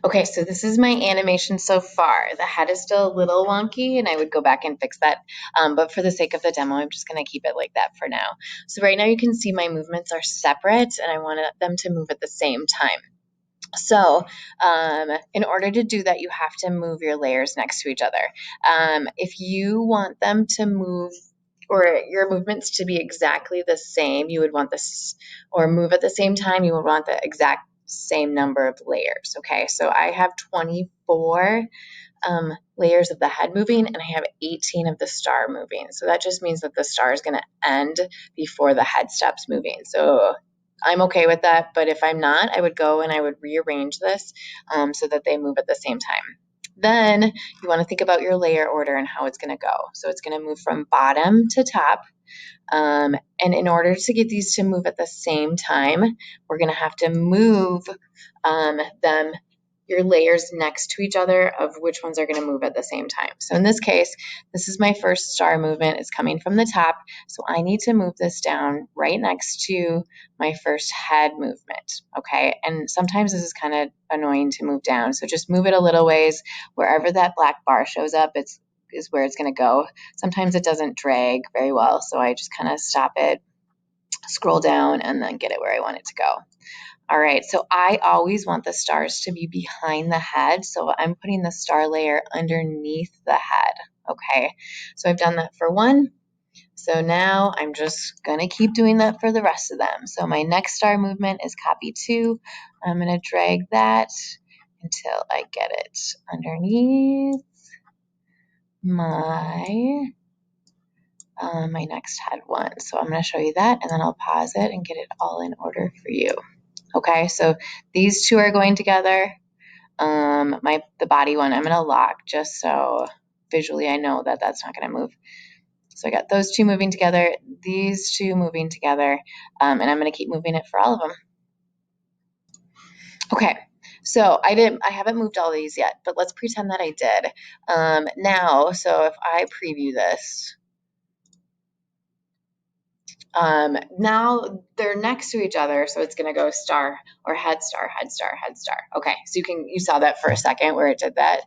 Okay, so this is my animation so far. The head is still a little wonky and I would go back and fix that. But for the sake of the demo, I'm just gonna keep it like that for now. So right now you can see my movements are separate and I want them to move at the same time. So in order to do that, you have to move your layers next to each other. If you want them to move or your movements to be exactly the same, you would want this, or move at the same time, you would want the exact same number of layers. Okay, so I have 24 layers of the head moving and I have 18 of the star moving. So that just means that the star is going to end before the head stops moving. So I'm okay with that, but if I'm not, I would go and I would rearrange this so that they move at the same time. Then you want to think about your layer order and how it's going to go. So it's going to move from bottom to top. And in order to get these to move at the same time, we're going to have to move them, your layers next to each other of which ones are going to move at the same time. So in this case, this is my first star movement. It's coming from the top. So I need to move this down right next to my first head movement. Okay. And sometimes this is kind of annoying to move down. So just move it a little ways. Wherever that black bar shows up, is where it's going to go. Sometimes it doesn't drag very well. So I just kind of stop it, scroll down, and then get it where I want it to go. All right, so I always want the stars to be behind the head, so I'm putting the star layer underneath the head, okay? So I've done that for one. So now I'm just gonna keep doing that for the rest of them. So my next star movement is copy 2. I'm gonna drag that until I get it underneath my next head one. So I'm gonna show you that and then I'll pause it and get it all in order for you. Okay, so these two are going together. The body one I'm going to lock just so visually I know that that's not going to move. So I got those two moving together, these two moving together, and I'm going to keep moving it for all of them. Okay, so I haven't moved all these yet, but let's pretend that I did. Now, so if I preview this, now they're next to each other, so it's going to go star or head star, head star, head star. Okay, so you saw that for a second where it did that.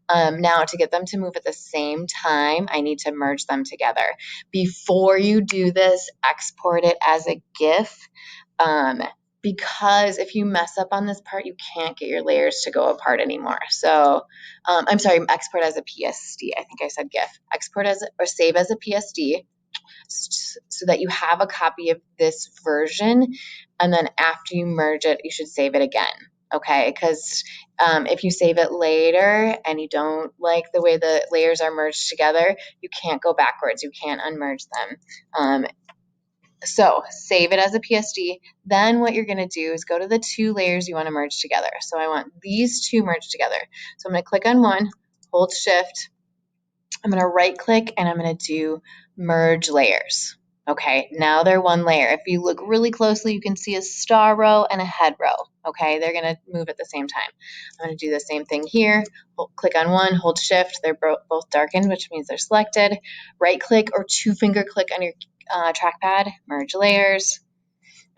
Now to get them to move at the same time, I need to merge them together. Before you do this, export it as a GIF. Because if you mess up on this part, you can't get your layers to go apart anymore. So, I'm sorry, export as a PSD. I think I said GIF. Export as or save as a PSD, so that you have a copy of this version, and then after you merge it, you should save it again. Okay, because if you save it later and you don't like the way the layers are merged together, you can't go backwards. You can't unmerge them. So save it as a PSD. Then what you're going to do is go to the two layers you want to merge together. So I want these two merged together. So I'm going to click on one, hold shift. I'm going to right click and I'm going to do merge layers. Okay, now they're one layer. If you look really closely, you can see a star row and a head row. Okay, they're going to move at the same time. I'm going to do the same thing here. Click on one, hold shift. They're both darkened, which means they're selected. Right click or two finger click on your trackpad, merge layers.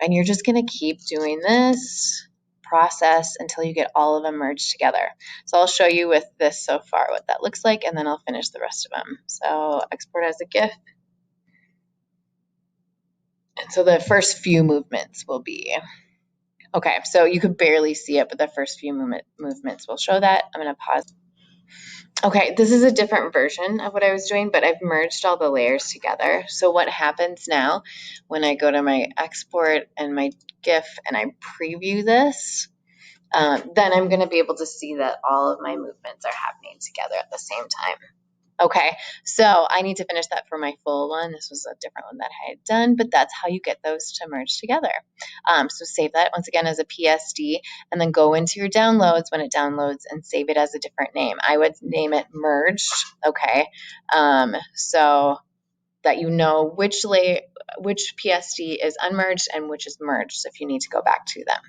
And you're just going to keep doing this process until you get all of them merged together. So I'll show you with this so far what that looks like, and then I'll finish the rest of them. So export as a GIF. And so the first few movements will be, okay, so you could barely see it, but the first few movements will show that. I'm going to pause. Okay, this is a different version of what I was doing, but I've merged all the layers together. So what happens now when I go to my export and my GIF and I preview this, then I'm going to be able to see that all of my movements are happening together at the same time. Okay, so I need to finish that for my full one. This was a different one that I had done, but that's how you get those to merge together. So save that once again as a PSD, and then go into your downloads when it downloads and save it as a different name. I would name it merged, okay, so that you know which PSD is unmerged and which is merged if you need to go back to them.